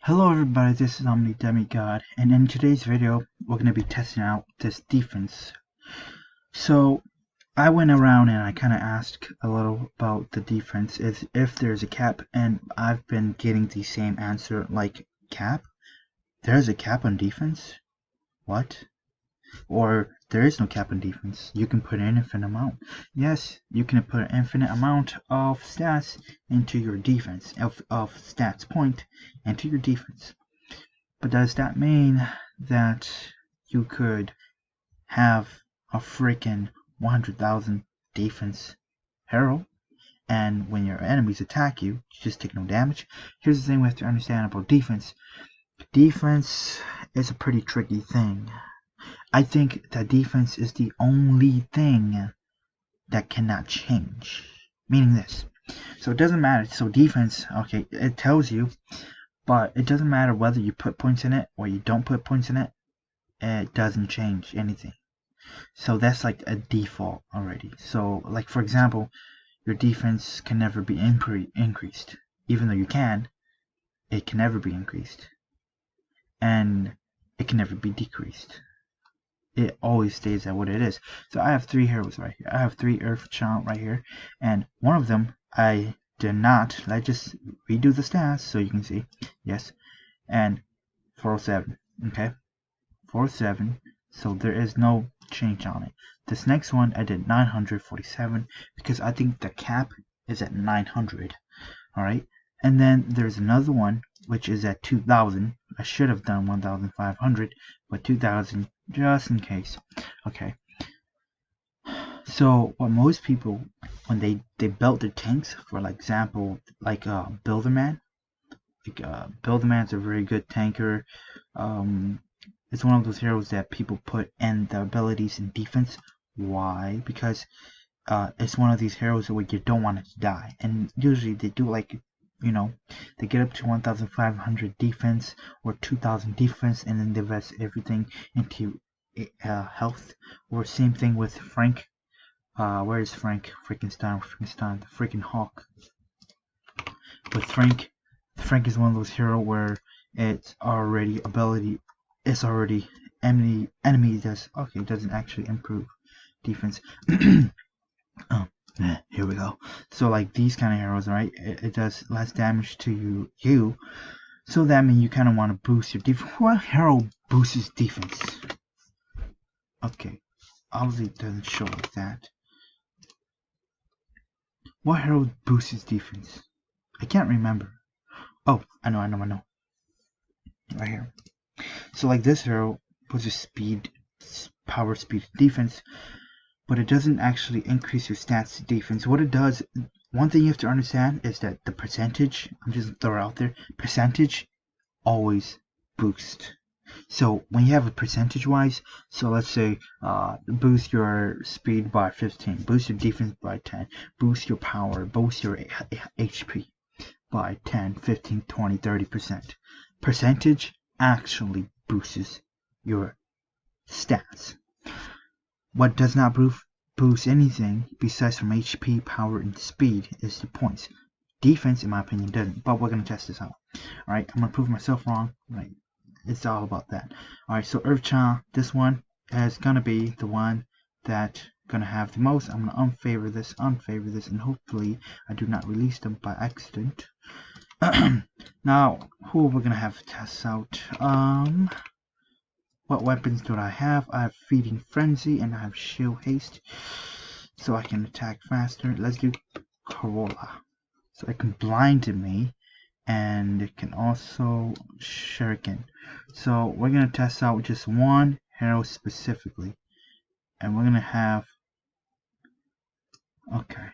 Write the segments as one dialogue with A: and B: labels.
A: Hello everybody, this is Omni Demigod, and in today's video, we're going to be testing out this defense. So, I went around and I kind of asked a little about the defense, if there's a cap, and I've been getting the same answer, like, cap? There's a cap on defense? What? Or, there is no cap on defense. You can put an infinite amount. Yes, you can put an infinite amount of stats into your defense, of stats point into your defense. But does that mean that you could have a freaking 100,000 defense hero, and when your enemies attack you, you just take no damage? Here's the thing we have to understand about defense. Defense is a pretty tricky thing. I think that defense is the only thing that cannot change. Meaning this. So it doesn't matter. So defense, okay, it tells you, but it doesn't matter whether you put points in it or you don't put points in it. It doesn't change anything. So that's like a default already. So like for example, your defense can never be increased. Even though you can, it can never be increased. And it can never be decreased. It always stays at what it is. So I have 3 heroes right here. I have 3 Earth Child right here, and one of them I did not. Let's just redo the stats so you can see. Yes, and 407. Okay, 407. So there is no change on it. This next one I did 947 because I think the cap is at 900. All right, and then there's another one which is at 2000. I should have done 1500, but 2000 just in case. Okay, so what most people, when they built their tanks, for like example, like Builderman, Builderman's a very good tanker. It's one of those heroes that people put in the abilities in defense. Why? Because it's one of these heroes where you don't want it to die, and usually they do, like, you know, they get up to 1500 defense or 2000 defense, and then they invest everything into health. Or same thing with Frank. Where is Frank? Frankenstein, the freaking Hawk. With Frank is one of those heroes where it's already enemy does, okay, it doesn't actually improve defense. Here we go. So like these kind of heroes, right? It does less damage to you. So that means you kind of want to boost your defense. What hero boosts defense? Okay, obviously it doesn't show like that. What hero boosts defense? I can't remember. Oh, I know. Right here. So like this hero puts your speed, power, speed, defense, but it doesn't actually increase your stats defense. What it does, one thing you have to understand is that the percentage, I'm just throwing it out there, percentage always boosts. So when you have a percentage wise, so let's say boost your speed by 15, boost your defense by 10, boost your power, boost your HP by 10, 15, 20, 30%. Percentage actually boosts your stats. What does not boost anything besides from HP, power, and speed is the points. Defense, in my opinion, doesn't, but we're going to test this out. Alright, I'm going to prove myself wrong. Right, it's all about that. Alright, so Earthchild, this one is going to be the one that's going to have the most. I'm going to unfavor this, and hopefully I do not release them by accident. Now, who are we going to have to test out? What weapons do I have? I have Feeding Frenzy and I have Shield Haste, so I can attack faster. Let's do Corolla, so it can blind me, and it can also Shuriken. So we're gonna test out just one hero specifically, and we're gonna have, okay,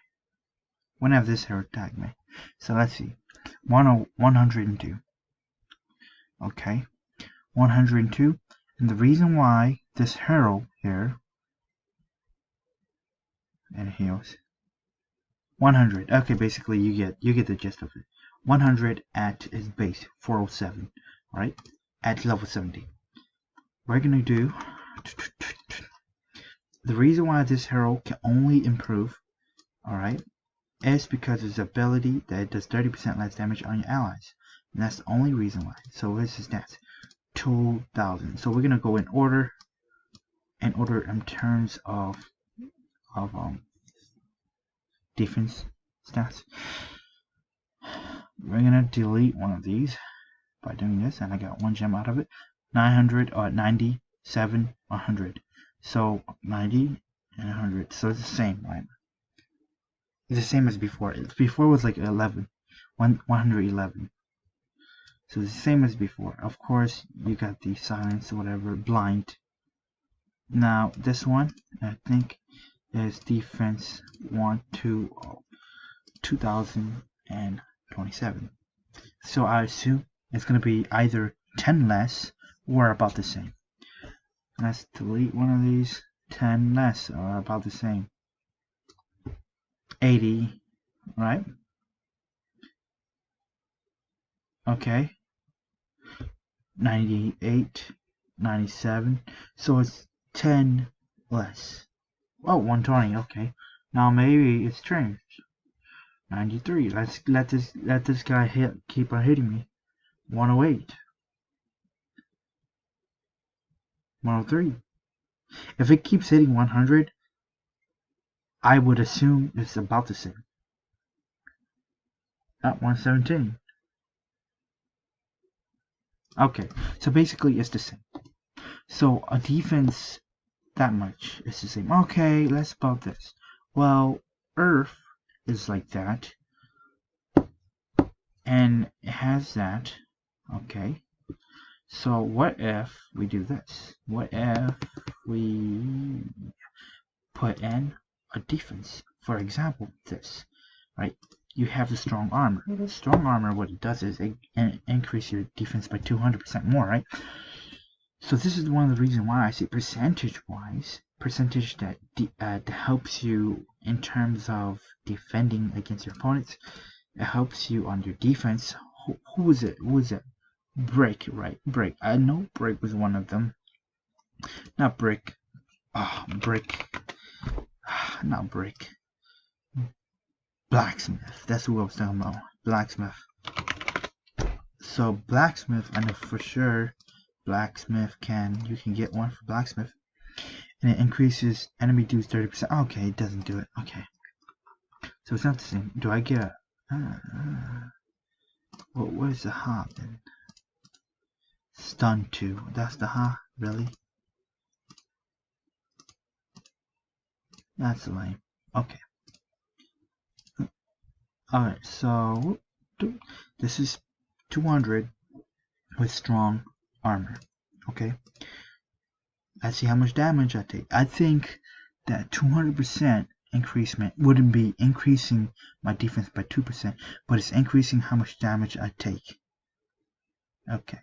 A: we're gonna have this hero attack me. So let's see, 102. Okay, 102. And the reason why this hero here, and it heals 100. Okay, basically you get the gist of it. 100 at its base, 407, right? At level 70. We're gonna do, the reason why this hero can only improve, alright, is because of its ability that it does 30% less damage on your allies. And that's the only reason why. So this is that 2,000. So we're gonna go in order in terms of defense stats. We're gonna delete one of these by doing this, and I got 1 gem out of it. 900 or 97, 100. So 90 and 100. So it's the same, right? It's the same as before. Before was like 111. So it's the same as before. Of course, you got the silence or whatever, blind. Now this one, I think, is defense 2027. So I assume it's going to be either 10 less or about the same. Let's delete one of these. 10 less or about the same. 80, right? Okay. 98, 97. So it's 10 less. Oh, 120. Okay. Now maybe it's changed. 93. Let's let this guy keep on hitting me. 108. 103. If it keeps hitting 100, I would assume it's about the same. At 117. Okay, so basically it's the same. So a defense that much is the same. Okay, let's about this. Well, Earth is like that, and it has that. Okay, so what if we do this? What if we put in a defense? For example, this, right? You have the strong armor. The strong armor, what it does is it increase your defense by 200% more, right? So this is one of the reasons why I say percentage-wise, percentage that helps you in terms of defending against your opponents. It helps you on your defense. Who was it? Who was it? Brick, right? Brick. I know Brick was one of them. Not Brick. Brick. Not Brick. Blacksmith. That's who I was talking about. Blacksmith. So Blacksmith, I know for sure. Blacksmith you can get one for Blacksmith, and it increases enemy dudes 30%. Okay, it doesn't do it. Okay, so it's not the same. Do I get a what is the Ha then? Stun 2. That's the Ha, really? That's lame. Okay. Alright, so this is 200 with strong armor. Okay, let's see how much damage I take. I think that 200% increasement wouldn't be increasing my defense by 2%, but it's increasing how much damage I take. Okay,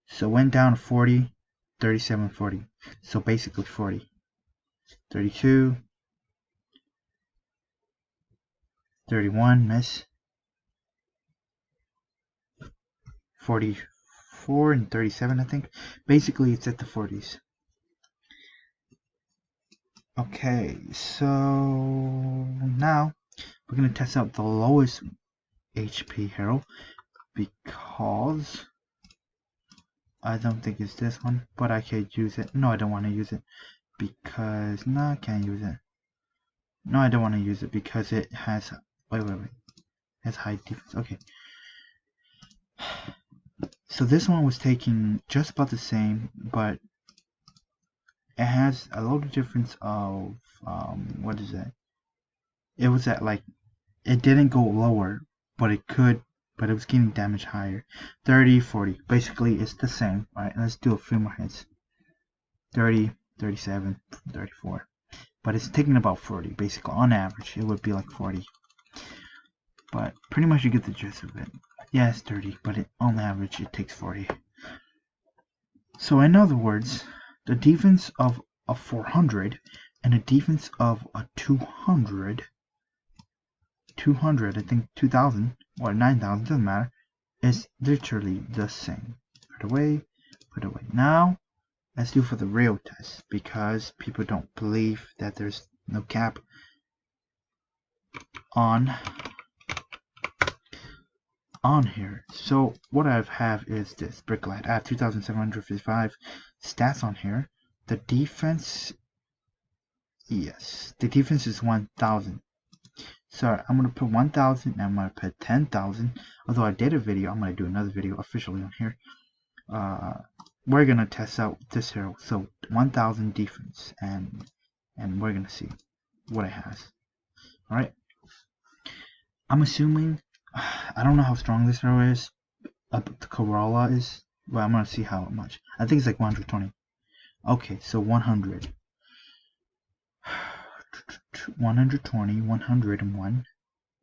A: so went down to 40, 37, 40. So basically 40, 32, 31, miss, 44 and 37, I think. Basically it's at the 40s. Okay, so now we're going to test out the lowest HP hero, because I don't think it's this one, but I can't use it. No, I don't want to use it because no, I can't use it. No, I don't want to use it because it has wait. It has high defense. Okay. So this one was taking just about the same, but it has a lot of difference of what is that? It was at like it didn't go lower, but it could, but it was getting damage higher. 30, 40. Basically it's the same. Alright, let's do a few more hits. 30, 37, 34. But it's taking about 40. Basically on average it would be like 40. But pretty much you get the gist of it. Yeah, it's 30, but on average it takes 40. So in other words, the defense of a 400 and a defense of a 200, I think 2000 or 9000, doesn't matter, is literally the same. Put away, put away. Now let's do for the real test, because people don't believe that there's no cap on on here. So what I have is this Bricklight. I have 2,755 stats on here. The defense, yes, the defense is 1,000. So I'm gonna put 1,000 and I'm gonna put 10,000. Although I did a video, I'm gonna do another video officially on here. We're gonna test out this hero. So 1,000 defense, and we're gonna see what it has. All right. I'm assuming, I don't know how strong this hero is. The Corolla is, but I'm gonna see how much. I think it's like 120. Okay, so 100. 120, 101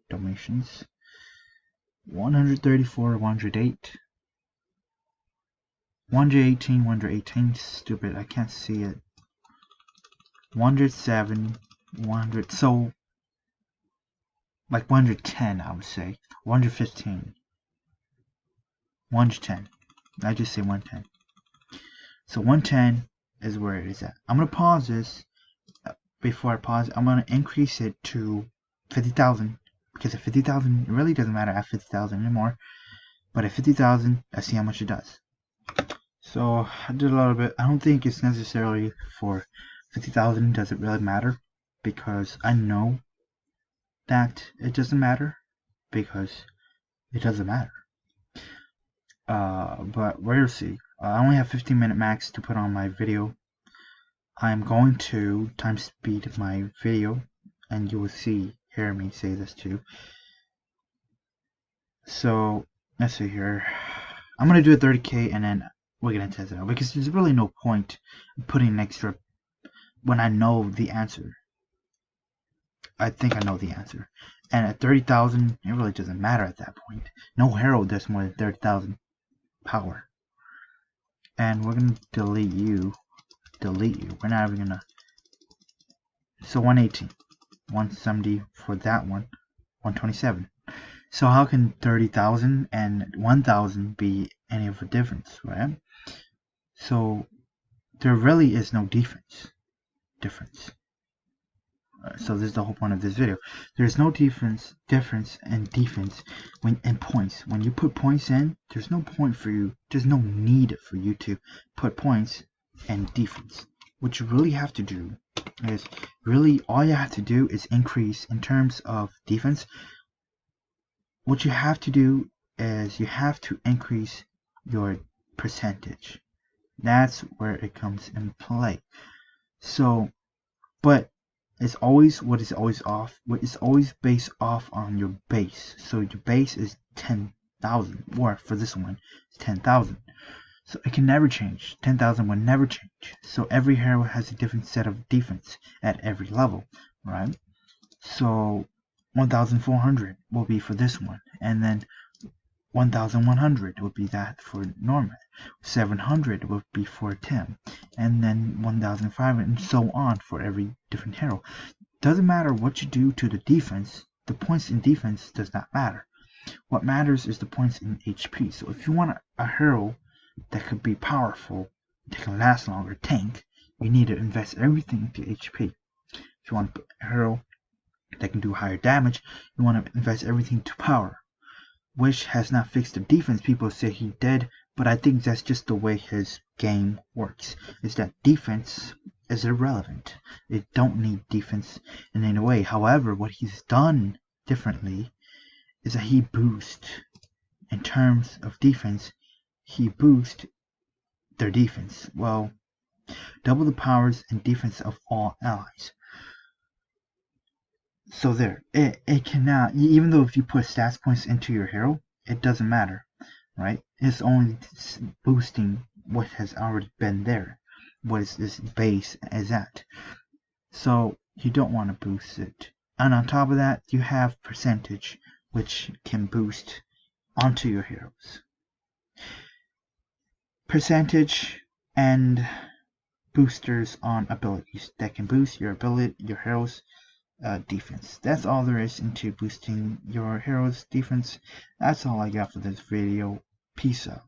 A: donations. 134, 108. 118, 118. Stupid, I can't see it. 107, 100. So, like 110, I would say. 115. 110. I just say 110. So 110 is where it is at. I'm gonna pause this. Before I pause, I'm gonna increase it to 50,000, because at 50,000 it really doesn't matter at 50,000 anymore. But at 50,000, let's see how much it does. So I did a little bit. I don't think it's necessarily for 50,000 does it really matter, because I know that it doesn't matter, because it doesn't matter. But we'll see. I only have 15-minute max to put on my video. I'm going to time speed my video, and you will hear me say this too. So let's see here. I'm gonna do a 30k, and then we're gonna test it out, because there's really no point in putting an extra when I know the answer. I think I know the answer, and at 30,000, it really doesn't matter at that point. No hero does more than 30,000 power, and we're gonna delete you. We're not even gonna. So 118, 170 for that one, 127. So how can 30,000 and 1,000 be any of a difference, right? So there really is no difference. So this is the whole point of this video. There's no difference in defense in points. When you put points in, there's no point for you. There's no need for you to put points and defense. What you really have to do is all you have to do is increase in terms of defense. What you have to do is you have to increase your percentage. That's where it comes in play. So, but it's always what is always based off on your base. So your base is 10,000, or for this one, it's 10,000. So it can never change. 10,000 will never change. So every hero has a different set of defense at every level, right? So 1,400 will be for this one, and then 1,100 would be that for Norman. 700 would be for Tim, and then 1,500, and so on for every different hero. Doesn't matter what you do to the defense. The points in defense does not matter. What matters is the points in HP. So if you want a hero that could be powerful, that can last longer, tank, you need to invest everything into HP. If you want a hero that can do higher damage, you want to invest everything to power. Which has not fixed the defense. People say he did, but I think that's just the way his game works. Is that defense is irrelevant. It don't need defense in any way. However, what he's done differently is that he boosts, in terms of defense, he boosts their defense. Well, double the powers and defense of all allies. So there, it cannot, even though if you put stats points into your hero, it doesn't matter, right? It's only boosting what has already been there, what is this base is at. So you don't want to boost it. And on top of that, you have percentage, which can boost onto your heroes. Percentage and boosters on abilities that can boost your heroes' defense. That's all there is into boosting your hero's defense. That's all I got for this video. Peace out.